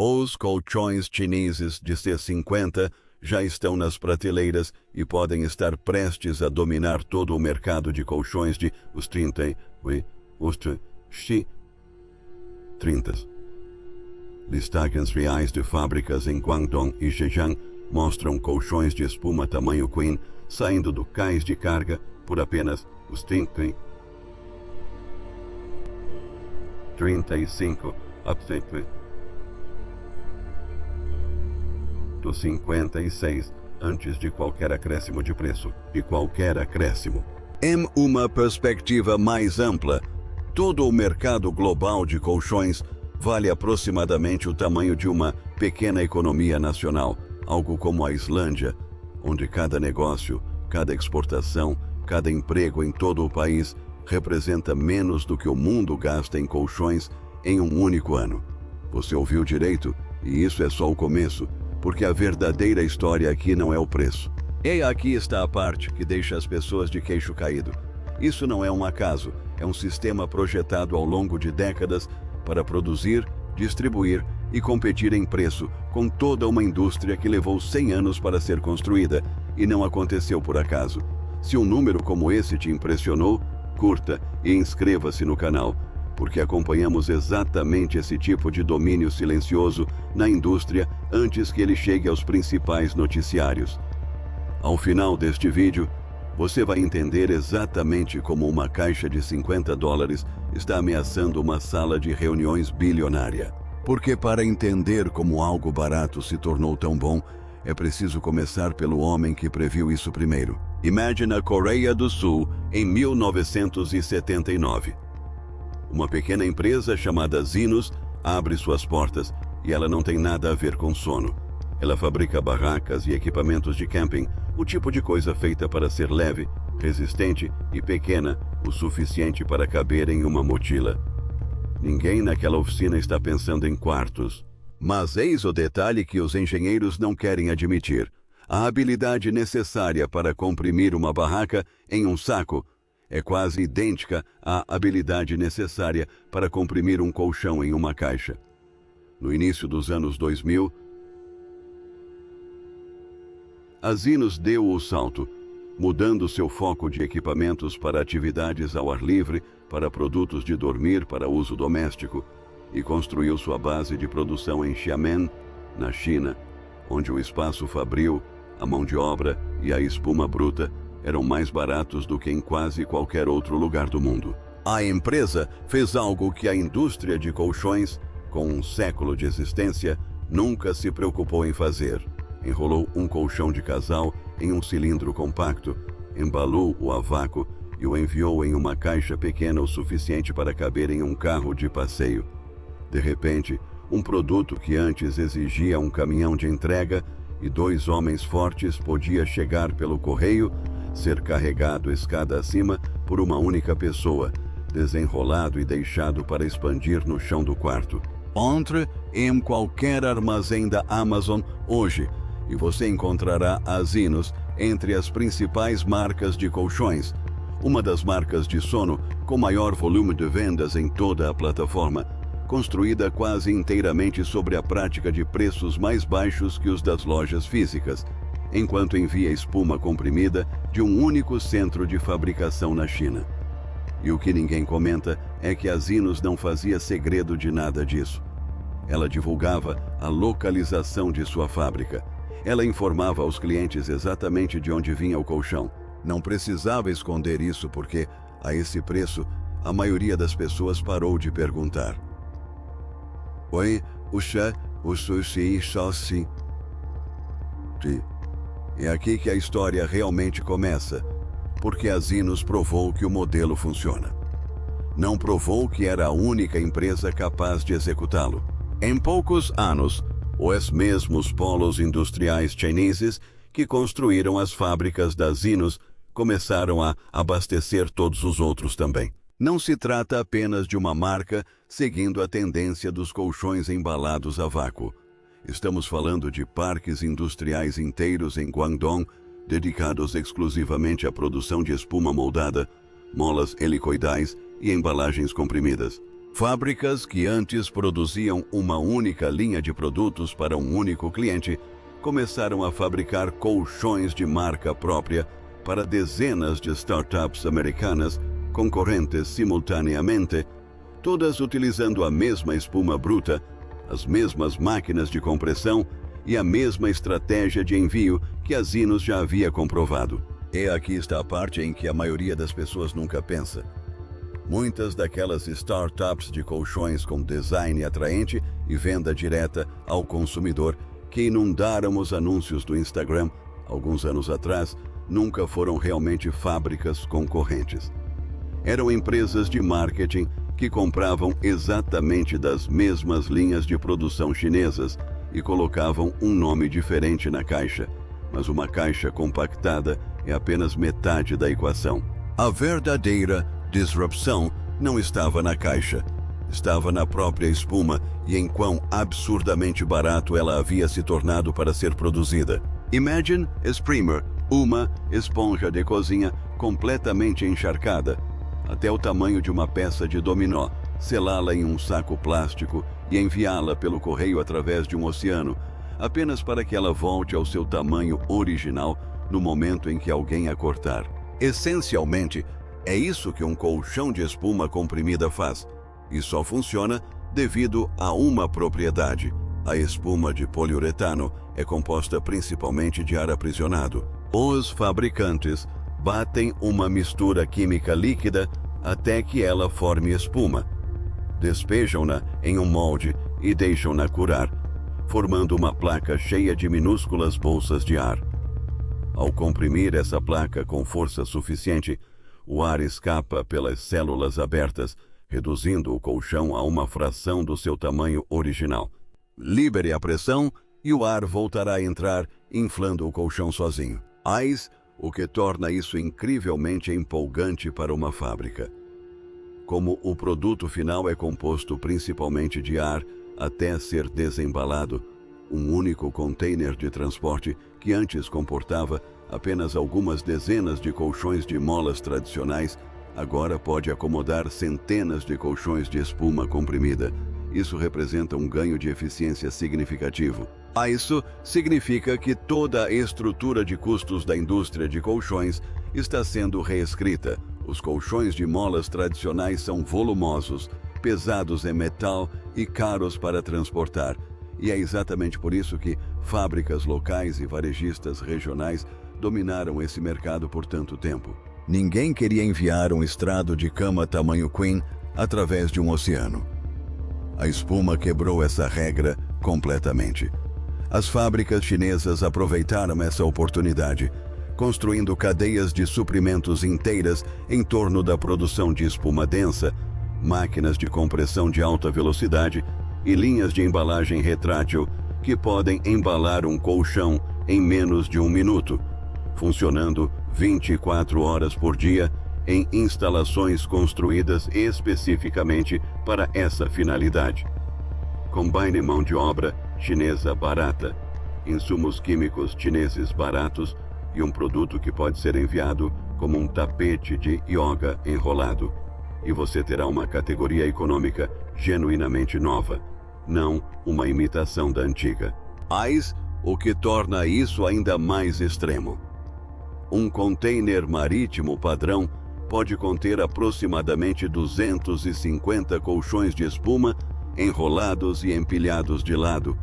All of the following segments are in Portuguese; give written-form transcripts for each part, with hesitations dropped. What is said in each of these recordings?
Os colchões chineses de C50 já estão nas prateleiras e podem estar prestes a dominar todo o mercado de colchões de os 30 Listagens reais de fábricas em Guangdong e Zhejiang mostram colchões de espuma tamanho Queen saindo do cais de carga por apenas os 35 dos 56 antes de qualquer acréscimo de preço, Em uma perspectiva mais ampla, todo o mercado global de colchões vale aproximadamente o tamanho de uma pequena economia nacional, algo como a Islândia, onde cada negócio, cada exportação, cada emprego em todo o país representa menos do que o mundo gasta em colchões em um único ano. Você ouviu direito, e isso é só o começo, porque a verdadeira história aqui não é o preço. E aqui está a parte que deixa as pessoas de queixo caído. Isso não é um acaso, é um sistema projetado ao longo de décadas para produzir, distribuir e competir em preço com toda uma indústria que levou 100 anos para ser construída e não aconteceu por acaso. Se um número como esse te impressionou, curta e inscreva-se no canal, porque acompanhamos exatamente esse tipo de domínio silencioso na indústria antes que ele chegue aos principais noticiários. Ao final deste vídeo, você vai entender exatamente como uma caixa de $50 está ameaçando uma sala de reuniões bilionária. Porque para entender como algo barato se tornou tão bom, é preciso começar pelo homem que previu isso primeiro. Imagine a Coreia do Sul em 1979. Uma pequena empresa chamada Zinus abre suas portas e ela não tem nada a ver com sono. Ela fabrica barracas e equipamentos de camping, o tipo de coisa feita para ser leve, resistente e pequena, o suficiente para caber em uma mochila. Ninguém naquela oficina está pensando em quartos. Mas eis o detalhe que os engenheiros não querem admitir. A habilidade necessária para comprimir uma barraca em um saco é quase idêntica à habilidade necessária para comprimir um colchão em uma caixa. No início dos anos 2000, a Zinus deu o salto, mudando seu foco de equipamentos para atividades ao ar livre, para produtos de dormir para uso doméstico, e construiu sua base de produção em Xiamen, na China, onde o espaço fabril, a mão de obra e a espuma bruta eram mais baratos do que em quase qualquer outro lugar do mundo. A empresa fez algo que a indústria de colchões, com um século de existência, nunca se preocupou em fazer. Enrolou um colchão de casal em um cilindro compacto, embalou-o a vácuo e o enviou em uma caixa pequena o suficiente para caber em um carro de passeio. De repente, um produto que antes exigia um caminhão de entrega e 2 homens fortes podia chegar pelo correio, ser carregado escada acima por uma única pessoa, desenrolado e deixado para expandir no chão do quarto. Entre em qualquer armazém da Amazon hoje e você encontrará a Zinus entre as principais marcas de colchões, uma das marcas de sono com maior volume de vendas em toda a plataforma, construída quase inteiramente sobre a prática de preços mais baixos que os das lojas físicas, enquanto envia espuma comprimida de um único centro de fabricação na China. E o que ninguém comenta é que a Zinus não fazia segredo de nada disso. Ela divulgava a localização de sua fábrica. Ela informava aos clientes exatamente de onde vinha o colchão. Não precisava esconder isso porque, a esse preço, a maioria das pessoas parou de perguntar. Oi, o sushi só sim. É aqui que a história realmente começa, porque a Zinus provou que o modelo funciona. Não provou que era a única empresa capaz de executá-lo. Em poucos anos, os mesmos polos industriais chineses que construíram as fábricas da Zinus começaram a abastecer todos os outros também. Não se trata apenas de uma marca seguindo a tendência dos colchões embalados a vácuo. Estamos falando de parques industriais inteiros em Guangdong, dedicados exclusivamente à produção de espuma moldada, molas helicoidais e embalagens comprimidas. Fábricas que antes produziam uma única linha de produtos para um único cliente começaram a fabricar colchões de marca própria para dezenas de startups americanas concorrentes simultaneamente, todas utilizando a mesma espuma bruta, as mesmas máquinas de compressão e a mesma estratégia de envio que a Zinus já havia comprovado. E aqui está a parte em que a maioria das pessoas nunca pensa. Muitas daquelas startups de colchões com design atraente e venda direta ao consumidor que inundaram os anúncios do Instagram alguns anos atrás nunca foram realmente fábricas concorrentes. Eram empresas de marketing que compravam exatamente das mesmas linhas de produção chinesas e colocavam um nome diferente na caixa, mas uma caixa compactada é apenas metade da equação. A verdadeira disrupção não estava na caixa, estava na própria espuma e em quão absurdamente barato ela havia se tornado para ser produzida. Imagine Sprimmer, uma esponja de cozinha completamente encharcada, até o tamanho de uma peça de dominó, selá-la em um saco plástico e enviá-la pelo correio através de um oceano, apenas para que ela volte ao seu tamanho original no momento em que alguém a cortar. Essencialmente, é isso que um colchão de espuma comprimida faz, e só funciona devido a uma propriedade. A espuma de poliuretano é composta principalmente de ar aprisionado. Os fabricantes batem uma mistura química líquida até que ela forme espuma. Despejam-na em um molde e deixam-na curar, formando uma placa cheia de minúsculas bolsas de ar. Ao comprimir essa placa com força suficiente, o ar escapa pelas células abertas, reduzindo o colchão a uma fração do seu tamanho original. Libere a pressão e o ar voltará a entrar, inflando o colchão sozinho. O que torna isso incrivelmente empolgante para uma fábrica. Como o produto final é composto principalmente de ar até ser desembalado, um único container de transporte que antes comportava apenas algumas dezenas de colchões de molas tradicionais, agora pode acomodar centenas de colchões de espuma comprimida. Isso representa um ganho de eficiência significativo. Isso significa que toda a estrutura de custos da indústria de colchões está sendo reescrita. Os colchões de molas tradicionais são volumosos, pesados em metal e caros para transportar. E é exatamente por isso que fábricas locais e varejistas regionais dominaram esse mercado por tanto tempo. Ninguém queria enviar um estrado de cama tamanho queen através de um oceano. A espuma quebrou essa regra completamente. As fábricas chinesas aproveitaram essa oportunidade, construindo cadeias de suprimentos inteiras em torno da produção de espuma densa, máquinas de compressão de alta velocidade e linhas de embalagem retrátil que podem embalar um colchão em menos de um minuto, funcionando 24 horas por dia em instalações construídas especificamente para essa finalidade. Combine mão de obra chinesa barata, insumos químicos chineses baratos e um produto que pode ser enviado como um tapete de yoga enrolado. E você terá uma categoria econômica genuinamente nova, não uma imitação da antiga. O que torna isso ainda mais extremo. Um container marítimo padrão pode conter aproximadamente 250 colchões de espuma enrolados e empilhados de lado,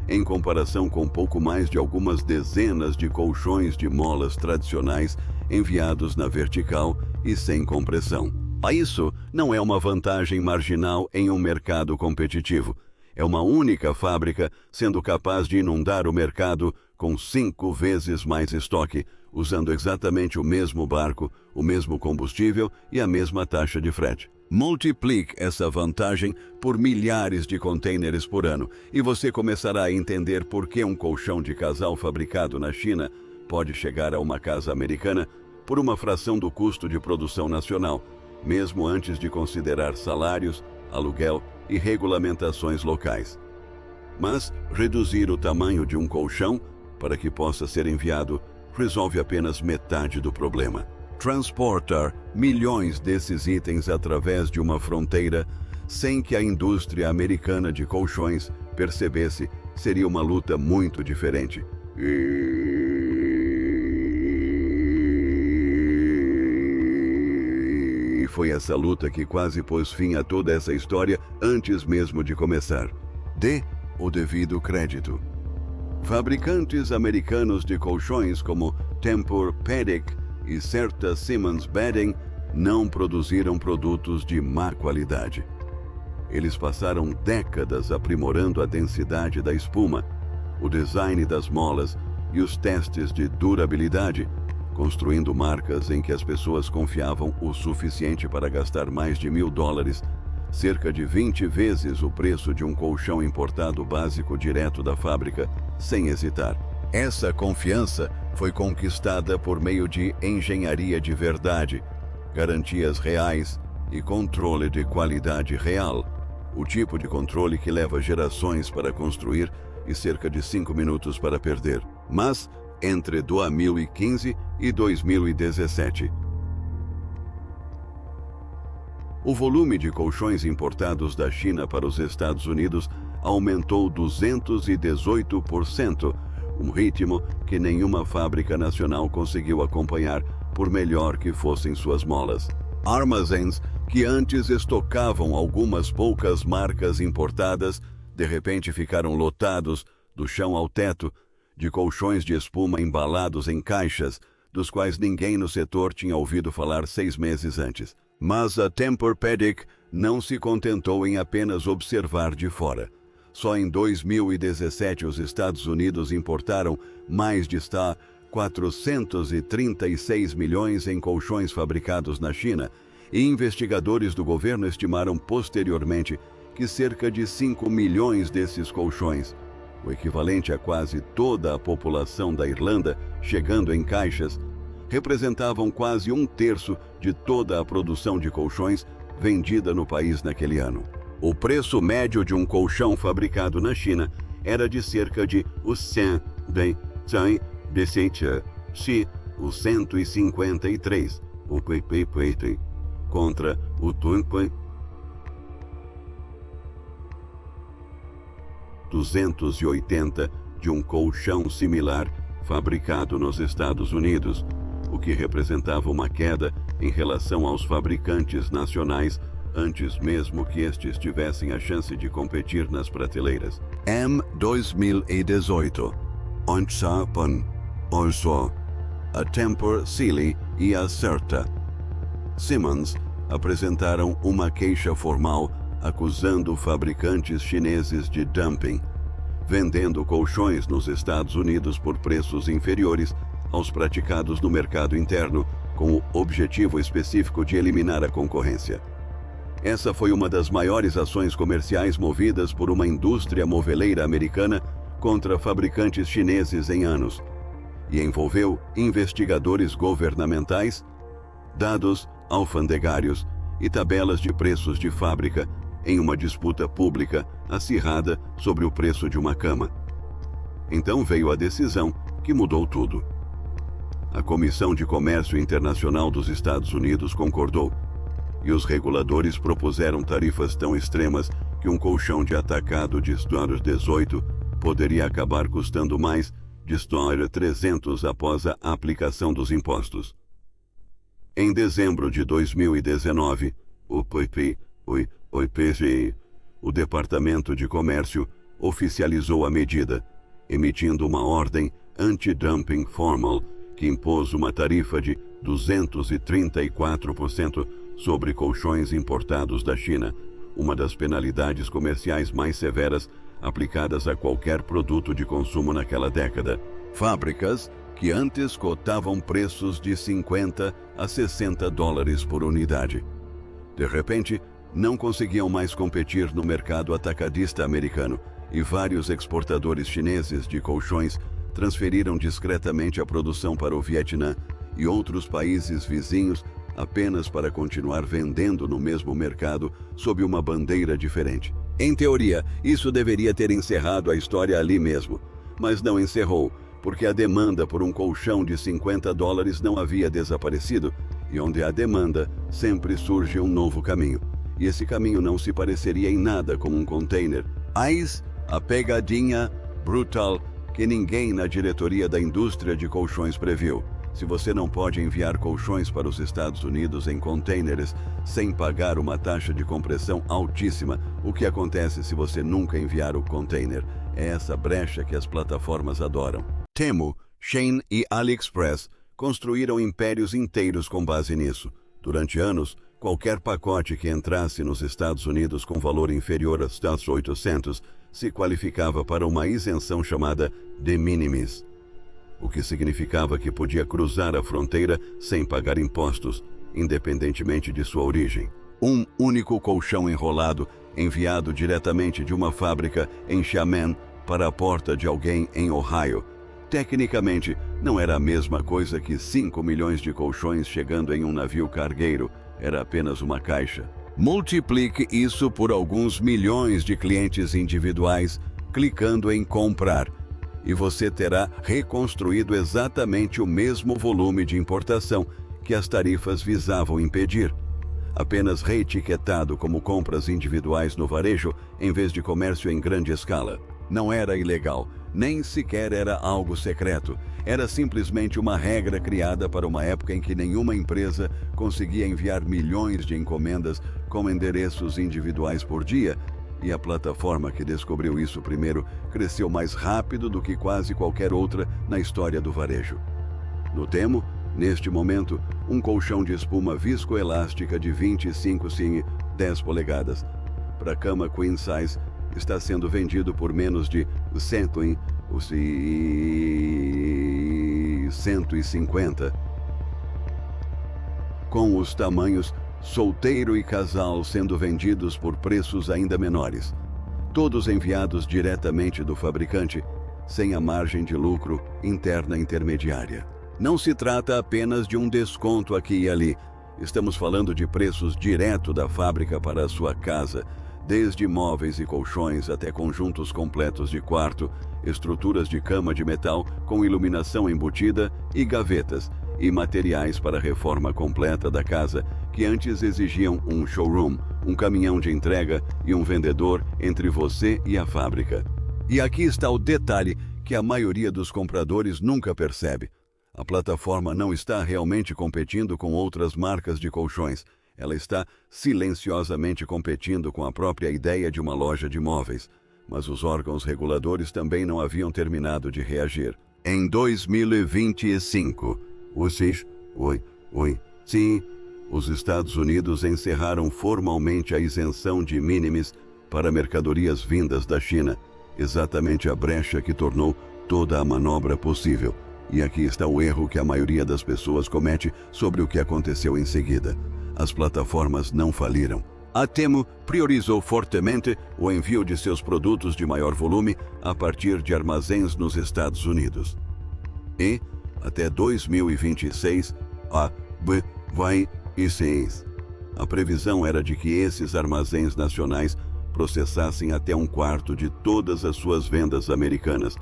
em comparação com pouco mais de algumas dezenas de colchões de molas tradicionais enviados na vertical e sem compressão. Isso não é uma vantagem marginal em um mercado competitivo. É uma única fábrica sendo capaz de inundar o mercado com 5 vezes mais estoque, usando exatamente o mesmo barco, o mesmo combustível e a mesma taxa de frete. Multiplique essa vantagem por milhares de contêineres por ano e você começará a entender por que um colchão de casal fabricado na China pode chegar a uma casa americana por uma fração do custo de produção nacional, mesmo antes de considerar salários, aluguel e regulamentações locais. Mas reduzir o tamanho de um colchão para que possa ser enviado resolve apenas metade do problema. Transportar milhões desses itens através de uma fronteira sem que a indústria americana de colchões percebesse, seria uma luta muito diferente. E foi essa luta que quase pôs fim a toda essa história antes mesmo de começar. Dê o devido crédito. Fabricantes americanos de colchões como Tempur-Pedic e certa Simmons Bedding não produziram produtos de má qualidade. Eles passaram décadas aprimorando a densidade da espuma, o design das molas e os testes de durabilidade, construindo marcas em que as pessoas confiavam o suficiente para gastar mais de $1.000, cerca de 20 vezes o preço de um colchão importado básico direto da fábrica, sem hesitar. Essa confiança foi conquistada por meio de engenharia de verdade, garantias reais e controle de qualidade real. O tipo de controle que leva gerações para construir e cerca de 5 minutos para perder. Mas, entre 2015 e 2017, o volume de colchões importados da China para os Estados Unidos aumentou 218%, um ritmo que nenhuma fábrica nacional conseguiu acompanhar, por melhor que fossem suas molas. Armazéns que antes estocavam algumas poucas marcas importadas, de repente ficaram lotados, do chão ao teto, de colchões de espuma embalados em caixas, dos quais ninguém no setor tinha ouvido falar 6 meses antes. Mas a Tempur-Pedic não se contentou em apenas observar de fora. Só em 2017 os Estados Unidos importaram mais de 436 milhões em colchões fabricados na China, e investigadores do governo estimaram posteriormente que cerca de 5 milhões desses colchões, o equivalente a quase toda a população da Irlanda, chegando em caixas, representavam quase 1/3 de toda a produção de colchões vendida no país naquele ano. O preço médio de um colchão fabricado na China era de cerca de o 153, contra o 280 de um colchão similar fabricado nos Estados Unidos, o que representava uma queda em relação aos fabricantes nacionais antes mesmo que estes tivessem a chance de competir nas prateleiras. Em 2018, also a Tempur Sealy e a Certa Simmons apresentaram uma queixa formal acusando fabricantes chineses de dumping, vendendo colchões nos Estados Unidos por preços inferiores aos praticados no mercado interno, com o objetivo específico de eliminar a concorrência. Essa foi uma das maiores ações comerciais movidas por uma indústria moveleira americana contra fabricantes chineses em anos, e envolveu investigadores governamentais, dados alfandegários e tabelas de preços de fábrica em uma disputa pública acirrada sobre o preço de uma cama. Então veio a decisão que mudou tudo. A Comissão de Comércio Internacional dos Estados Unidos concordou, e os reguladores propuseram tarifas tão extremas que um colchão de atacado de $18 poderia acabar custando mais de $300 após a aplicação dos impostos. Em dezembro de 2019, o Departamento de Comércio oficializou a medida, emitindo uma ordem anti-dumping formal que impôs uma tarifa de 234% sobre colchões importados da China, uma das penalidades comerciais mais severas aplicadas a qualquer produto de consumo naquela década. Fábricas que antes cotavam preços de $50 a $60 por unidade, de repente, não conseguiam mais competir no mercado atacadista americano, e vários exportadores chineses de colchões transferiram discretamente a produção para o Vietnã e outros países vizinhos apenas para continuar vendendo no mesmo mercado sob uma bandeira diferente. Em teoria, isso deveria ter encerrado a história ali mesmo, mas não encerrou, porque a demanda por um colchão de $50 não havia desaparecido, e onde há demanda, sempre surge um novo caminho. e esse caminho não se pareceria em nada com um container. Mas a pegadinha brutal que ninguém na diretoria da indústria de colchões previu. Se você não pode enviar colchões para os Estados Unidos em containers sem pagar uma taxa de compressão altíssima, o que acontece se você nunca enviar o container? É essa brecha que as plataformas adoram. Temu, Shein e AliExpress construíram impérios inteiros com base nisso. Durante anos, qualquer pacote que entrasse nos Estados Unidos com valor inferior a $800 se qualificava para uma isenção chamada de minimis, o que significava que podia cruzar a fronteira sem pagar impostos, independentemente de sua origem. Um único colchão enrolado, enviado diretamente de uma fábrica em Xiamen para a porta de alguém em Ohio. Tecnicamente, não era a mesma coisa que 5 milhões de colchões chegando em um navio cargueiro, era apenas uma caixa. Multiplique isso por alguns milhões de clientes individuais clicando em comprar, e você terá reconstruído exatamente o mesmo volume de importação que as tarifas visavam impedir, apenas reetiquetado como compras individuais no varejo em vez de comércio em grande escala. Não era ilegal, nem sequer era algo secreto. Era simplesmente uma regra criada para uma época em que nenhuma empresa conseguia enviar milhões de encomendas com endereços individuais por dia, e a plataforma que descobriu isso primeiro cresceu mais rápido do que quase qualquer outra na história do varejo. No Temu, neste momento, um colchão de espuma viscoelástica de 25 x 10 polegadas para cama queen size está sendo vendido por menos de 150, com os tamanhos solteiro e casal sendo vendidos por preços ainda menores, todos enviados diretamente do fabricante, sem a margem de lucro interna intermediária. Não se trata apenas de um desconto aqui e ali, estamos falando de preços direto da fábrica para a sua casa, desde móveis e colchões até conjuntos completos de quarto, estruturas de cama de metal com iluminação embutida e gavetas, e materiais para a reforma completa da casa, que antes exigiam um showroom, um caminhão de entrega e um vendedor entre você e a fábrica. E aqui está o detalhe que a maioria dos compradores nunca percebe. A plataforma não está realmente competindo com outras marcas de colchões. Ela está silenciosamente competindo com a própria ideia de uma loja de móveis. Mas os órgãos reguladores também não haviam terminado de reagir. Em 2025, os Estados Unidos encerraram formalmente a isenção de minimis para mercadorias vindas da China, exatamente a brecha que tornou toda a manobra possível. E aqui está o erro que a maioria das pessoas comete sobre o que aconteceu em seguida. As plataformas não faliram. A Temu priorizou fortemente o envio de seus produtos de maior volume a partir de armazéns nos Estados Unidos. E, até 2026, a previsão era de que esses armazéns nacionais processassem até 1/4 de todas as suas vendas americanas,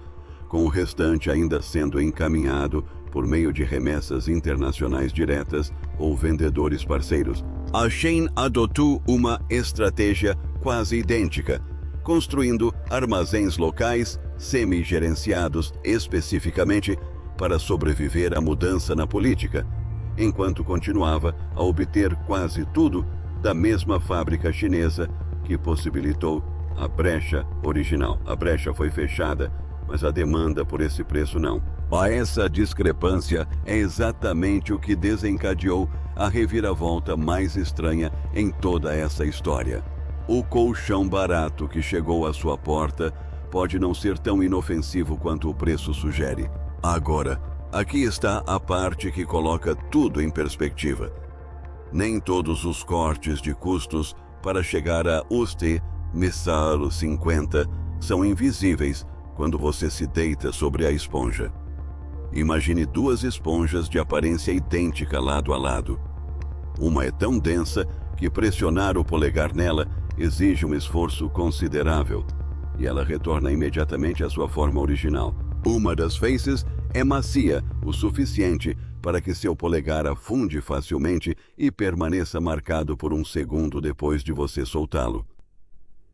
com o restante ainda sendo encaminhado por meio de remessas internacionais diretas ou vendedores parceiros. A Shein adotou uma estratégia quase idêntica, construindo armazéns locais semi-gerenciados especificamente para sobreviver à mudança na política, enquanto continuava a obter quase tudo da mesma fábrica chinesa que possibilitou a brecha original. A brecha foi fechada, mas a demanda por esse preço não. Essa discrepância é exatamente o que desencadeou a reviravolta mais estranha em toda essa história. O colchão barato que chegou à sua porta pode não ser tão inofensivo quanto o preço sugere. Agora, aqui está a parte que coloca tudo em perspectiva. Nem todos os cortes de custos para chegar a Missal 50 são invisíveis quando você se deita sobre a esponja. Imagine duas esponjas de aparência idêntica lado a lado. Uma é tão densa que pressionar o polegar nela exige um esforço considerável, e ela retorna imediatamente à sua forma original. Uma das faces é macia o suficiente para que seu polegar afunde facilmente e permaneça marcado por um segundo depois de você soltá-lo.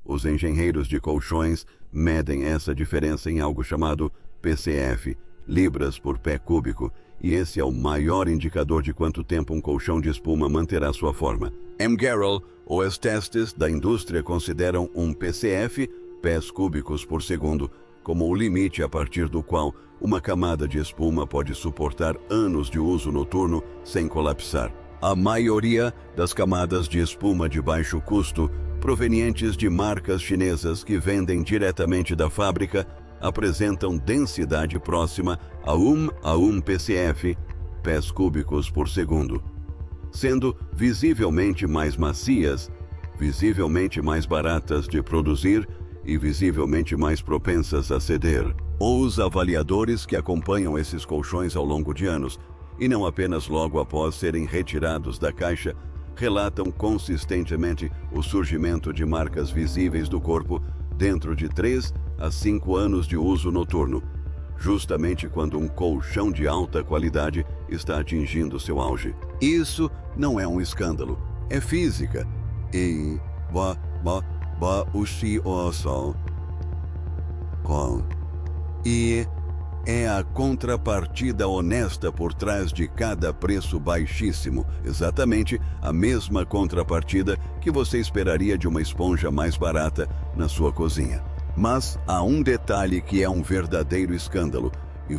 Os engenheiros de colchões medem essa diferença em algo chamado PCF, libras por pé cúbico, e esse é o maior indicador de quanto tempo um colchão de espuma manterá sua forma. Garrell, os testes da indústria consideram um PCF, pés cúbicos por segundo, como o limite a partir do qual uma camada de espuma pode suportar anos de uso noturno sem colapsar. A maioria das camadas de espuma de baixo custo, provenientes de marcas chinesas que vendem diretamente da fábrica, apresentam densidade próxima a 1 PCF, pés cúbicos por segundo, sendo visivelmente mais macias, visivelmente mais baratas de produzir e visivelmente mais propensas a ceder. Os avaliadores que acompanham esses colchões ao longo de anos, e não apenas logo após serem retirados da caixa, relatam consistentemente o surgimento de marcas visíveis do corpo dentro de 3 a 5 anos de uso noturno, justamente quando um colchão de alta qualidade está atingindo seu auge. Isso não é um escândalo, é física. E é a contrapartida honesta por trás de cada preço baixíssimo, exatamente a mesma contrapartida que você esperaria de uma esponja mais barata na sua cozinha. Mas há um detalhe que é um verdadeiro escândalo, e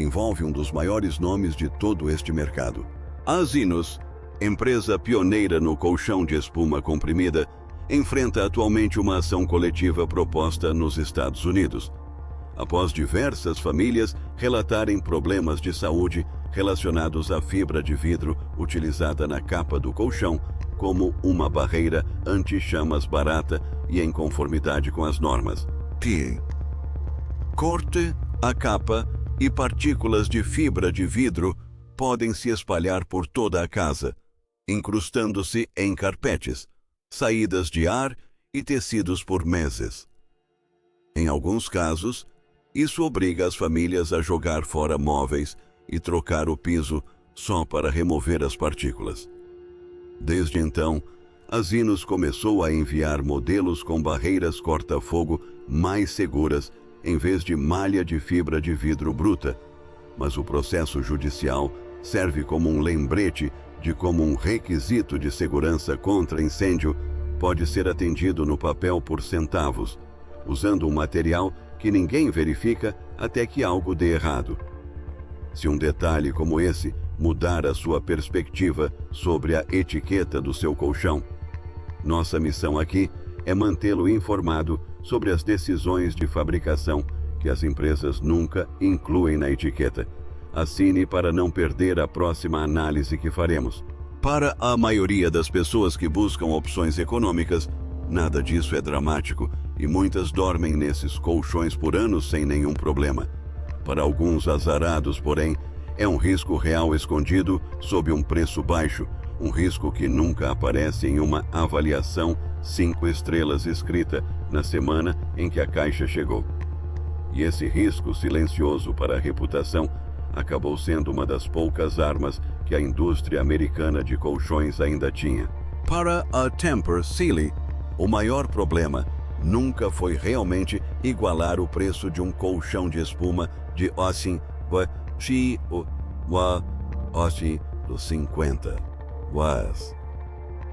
envolve um dos maiores nomes de todo este mercado. A Zinus, empresa pioneira no colchão de espuma comprimida, enfrenta atualmente uma ação coletiva proposta nos Estados Unidos, após diversas famílias relatarem problemas de saúde relacionados à fibra de vidro utilizada na capa do colchão como uma barreira anti-chamas barata e em conformidade com as normas. Corte, a capa e partículas de fibra de vidro podem se espalhar por toda a casa, incrustando-se em carpetes, saídas de ar e tecidos por meses. Em alguns casos, isso obriga as famílias a jogar fora móveis e trocar o piso só para remover as partículas. Desde então, a Zinus começou a enviar modelos com barreiras corta-fogo mais seguras em vez de malha de fibra de vidro bruta, mas o processo judicial serve como um lembrete de como um requisito de segurança contra incêndio pode ser atendido no papel por centavos, usando um material que ninguém verifica até que algo dê errado. Se um detalhe como esse mudar a sua perspectiva sobre a etiqueta do seu colchão, nossa missão aqui é mantê-lo informado sobre as decisões de fabricação que as empresas nunca incluem na etiqueta. Assine para não perder a próxima análise que faremos. Para a maioria das pessoas que buscam opções econômicas, nada disso é dramático e muitas dormem nesses colchões por anos sem nenhum problema. Para alguns azarados, porém, é um risco real escondido sob um preço baixo, um risco que nunca aparece em uma avaliação 5 estrelas escrita na semana em que a caixa chegou. E esse risco silencioso para a reputação acabou sendo uma das poucas armas que a indústria americana de colchões ainda tinha. Para a Tempur Sealy, o maior problema nunca foi realmente igualar o preço de um colchão de espuma de dos 50 was.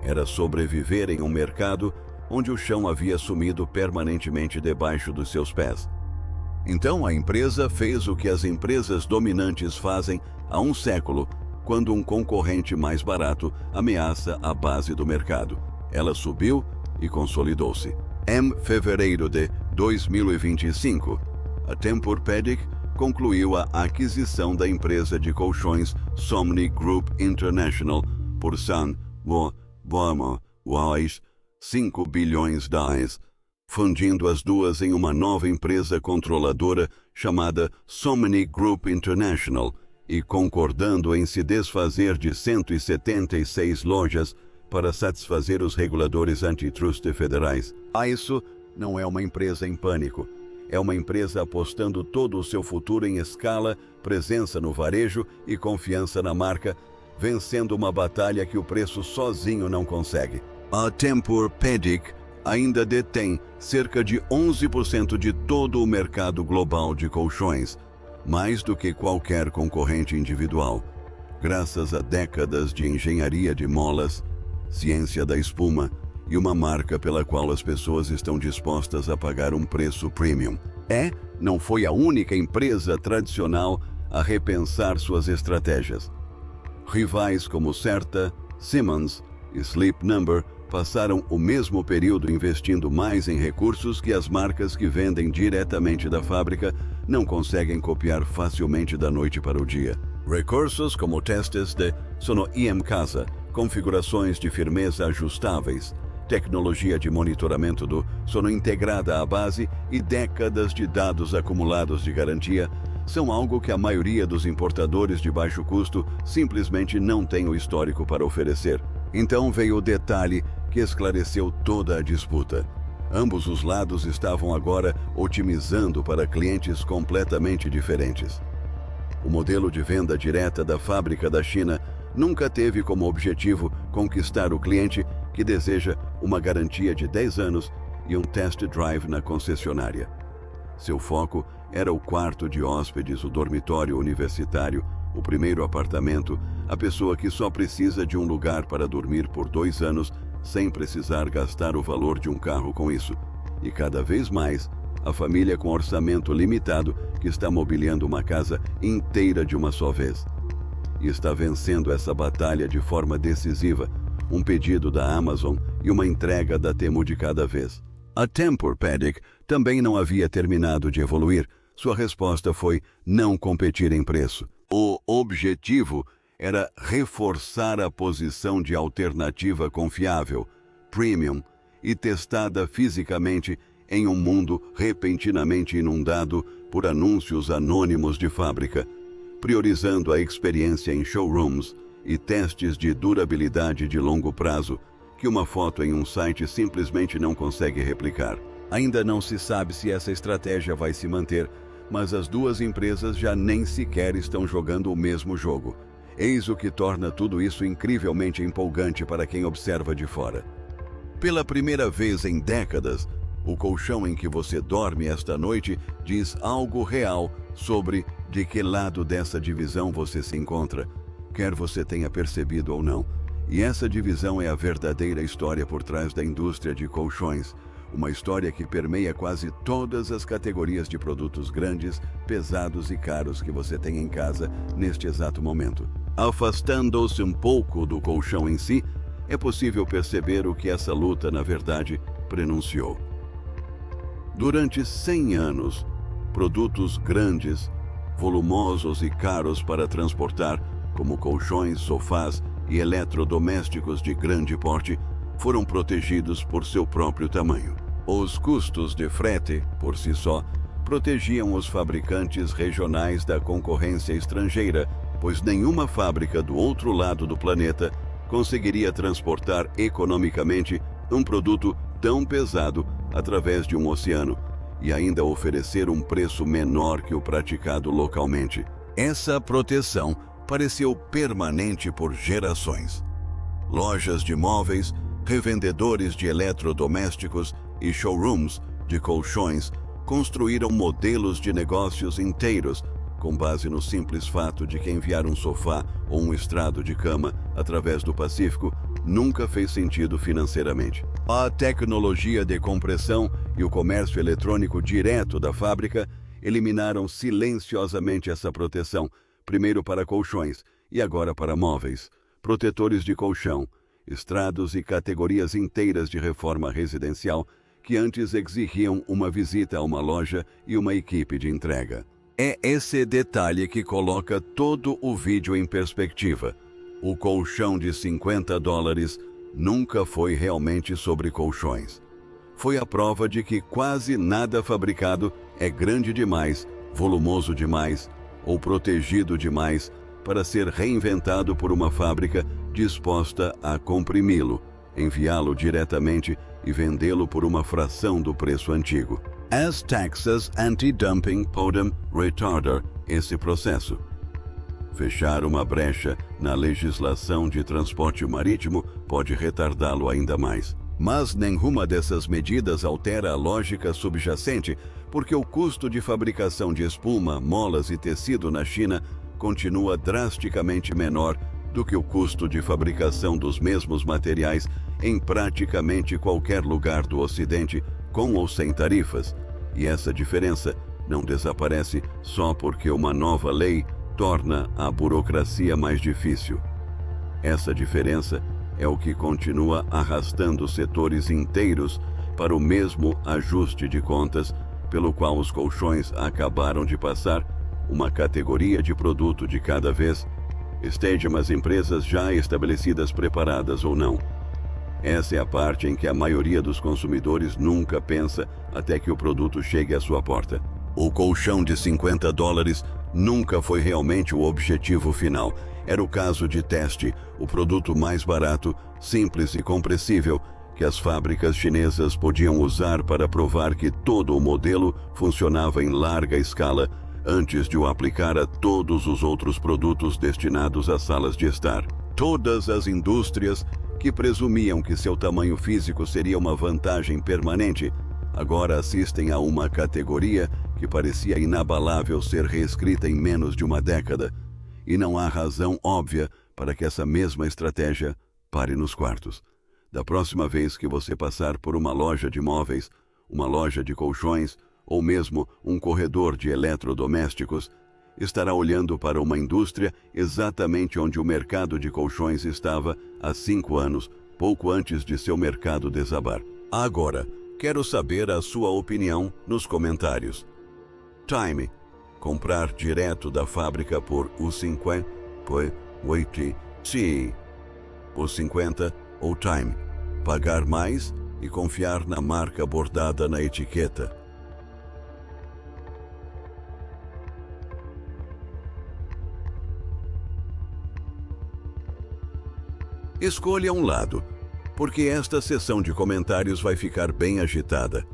Era sobreviver em um mercado onde o chão havia sumido permanentemente debaixo dos seus pés. Então a empresa fez o que as empresas dominantes fazem há um século, quando um concorrente mais barato ameaça a base do mercado. Ela subiu e consolidou-se. Em fevereiro de 2025, a Tempur-Pedic concluiu a aquisição da empresa de colchões Somni Group International por 5 bilhões de dólares, fundindo as duas em uma nova empresa controladora chamada Somni Group International e concordando em se desfazer de 176 lojas para satisfazer os reguladores antitrust federais. Isso não é uma empresa em pânico. é uma empresa apostando todo o seu futuro em escala, presença no varejo e confiança na marca, vencendo uma batalha que o preço sozinho não consegue. A Tempur-Pedic ainda detém cerca de 11% de todo o mercado global de colchões, mais do que qualquer concorrente individual, graças a décadas de engenharia de molas, ciência da espuma e uma marca pela qual as pessoas estão dispostas a pagar um preço premium. Não foi a única empresa tradicional a repensar suas estratégias. Rivais como Serta, Simmons e Sleep Number passaram o mesmo período investindo mais em recursos que as marcas que vendem diretamente da fábrica não conseguem copiar facilmente da noite para o dia. Recursos como testes de sono em casa, configurações de firmeza ajustáveis, tecnologia de monitoramento do sono integrada à base e décadas de dados acumulados de garantia são algo que a maioria dos importadores de baixo custo simplesmente não tem o histórico para oferecer. Então veio o detalhe que esclareceu toda a disputa. Ambos os lados estavam agora otimizando para clientes completamente diferentes. O modelo de venda direta da fábrica da China nunca teve como objetivo conquistar o cliente que deseja uma garantia de 10 anos e um test drive na concessionária. Seu foco era o quarto de hóspedes, o dormitório universitário, o primeiro apartamento, a pessoa que só precisa de um lugar para dormir por 2 anos sem precisar gastar o valor de um carro com isso. E cada vez mais, a família com orçamento limitado que está mobiliando uma casa inteira de uma só vez. E está vencendo essa batalha de forma decisiva, um pedido da Amazon e uma entrega da Temu de cada vez. A Tempur-Pedic também não havia terminado de evoluir. Sua resposta foi não competir em preço. O objetivo era reforçar a posição de alternativa confiável, premium e testada fisicamente em um mundo repentinamente inundado por anúncios anônimos de fábrica, priorizando a experiência em showrooms e testes de durabilidade de longo prazo que uma foto em um site simplesmente não consegue replicar. Ainda não se sabe se essa estratégia vai se manter, mas as duas empresas já nem sequer estão jogando o mesmo jogo. Eis o que torna tudo isso incrivelmente empolgante para quem observa de fora. Pela primeira vez em décadas, o colchão em que você dorme esta noite diz algo real sobre de que lado dessa divisão você se encontra, quer você tenha percebido ou não. E essa divisão é a verdadeira história por trás da indústria de colchões, uma história que permeia quase todas as categorias de produtos grandes, pesados e caros que você tem em casa neste exato momento. Afastando-se um pouco do colchão em si, é possível perceber o que essa luta, na verdade, prenunciou. Durante 100 anos, produtos grandes, volumosos e caros para transportar, como colchões, sofás e eletrodomésticos de grande porte, foram protegidos por seu próprio tamanho. Os custos de frete, por si só, protegiam os fabricantes regionais da concorrência estrangeira, pois nenhuma fábrica do outro lado do planeta conseguiria transportar economicamente um produto tão pesado através de um oceano e ainda oferecer um preço menor que o praticado localmente. Essa proteção pareceu permanente por gerações. Lojas de móveis, revendedores de eletrodomésticos e showrooms de colchões construíram modelos de negócios inteiros com base no simples fato de que enviar um sofá ou um estrado de cama através do Pacífico nunca fez sentido financeiramente. A tecnologia de compressão e o comércio eletrônico direto da fábrica eliminaram silenciosamente essa proteção, primeiro para colchões e agora para móveis, protetores de colchão, estrados e categorias inteiras de reforma residencial que antes exigiam uma visita a uma loja e uma equipe de entrega. É esse detalhe que coloca todo o vídeo em perspectiva. O colchão de $50 nunca foi realmente sobre colchões. Foi a prova de que quase nada fabricado é grande demais, volumoso demais ou protegido demais para ser reinventado por uma fábrica disposta a comprimi-lo, enviá-lo diretamente e vendê-lo por uma fração do preço antigo. As Texas Anti-Dumping podem retardar esse processo. Fechar uma brecha na legislação de transporte marítimo pode retardá-lo ainda mais. Mas nenhuma dessas medidas altera a lógica subjacente, porque o custo de fabricação de espuma, molas e tecido na China continua drasticamente menor do que o custo de fabricação dos mesmos materiais em praticamente qualquer lugar do Ocidente, com ou sem tarifas. E essa diferença não desaparece só porque uma nova lei torna a burocracia mais difícil. Essa diferença é o que continua arrastando setores inteiros para o mesmo ajuste de contas pelo qual os colchões acabaram de passar, uma categoria de produto de cada vez, estejam as empresas já estabelecidas preparadas ou não. Essa é a parte em que a maioria dos consumidores nunca pensa até que o produto chegue à sua porta. O colchão de $50 nunca foi realmente o objetivo final. Era o caso de teste, o produto mais barato, simples e compressível que as fábricas chinesas podiam usar para provar que todo o modelo funcionava em larga escala antes de o aplicar a todos os outros produtos destinados às salas de estar. Todas as indústrias que presumiam que seu tamanho físico seria uma vantagem permanente, agora assistem a uma categoria que parecia inabalável ser reescrita em menos de uma década, e não há razão óbvia para que essa mesma estratégia pare nos quartos. Da próxima vez que você passar por uma loja de móveis, uma loja de colchões ou mesmo um corredor de eletrodomésticos, estará olhando para uma indústria exatamente onde o mercado de colchões estava há 5 anos, pouco antes de seu mercado desabar. Agora, quero saber a sua opinião nos comentários. Time. Comprar direto da fábrica por U50, por 50 ou Time. Pagar mais e confiar na marca bordada na etiqueta. Escolha um lado, porque esta sessão de comentários vai ficar bem agitada.